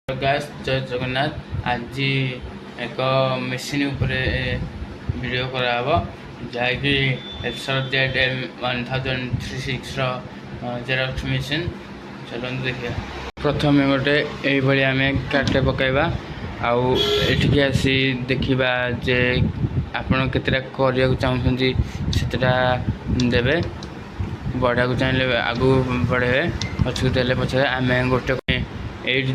Guys जय जगन्नाथ। आज एक मेसीन उपरे वीडियो कराब जहाँकि XRZ-1036 जेरॉक्स मेसीन। चलो देखिए प्रथम गोटे यही आम कार्टे पकईवा आठिकी आसी देखा जे आपण केतटा करने चाहते सेटा देवे बढ़ा चाहिए आगू बढ़े पछक देले पछे आम गोटे एट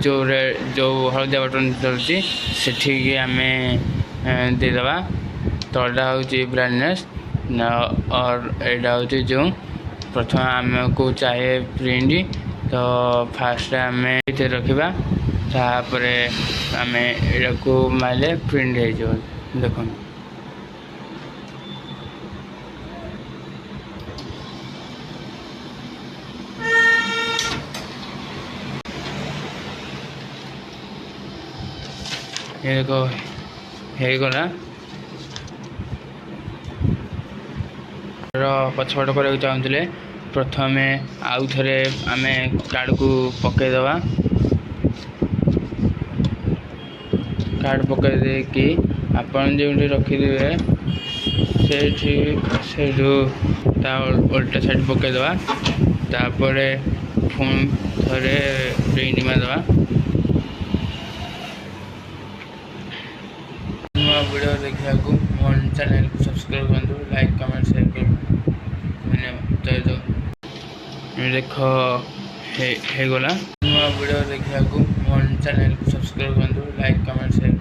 जो हलदिया बटन चलती से आम देदेबा तलटा हूँ ब्राइटनेस और एटा हूँ जो प्रथम आम को चाहे प्रिंट तो फास्ट आम रखा तापर आम एटा को मारे प्रिंट हो देख ये देखो होगला पछपट कराया चाहते प्रथम आउ थे आम कार्ड को पकईदबा कार्ड पकई कि आपड़ जो रखिदे से उल्टा साइड पकईदबा तापर पुणी थे प्रिंट मारदबा वीडियो देखा मो चैनल को सब्सक्राइब करूँ लाइक कमेंट शेयर करूँ धन्यवाद जय जगन्नाथ। देख होगला वीडियो देखा मो चैनल को सब्सक्राइब करूँ लाइक कमेंट शेयर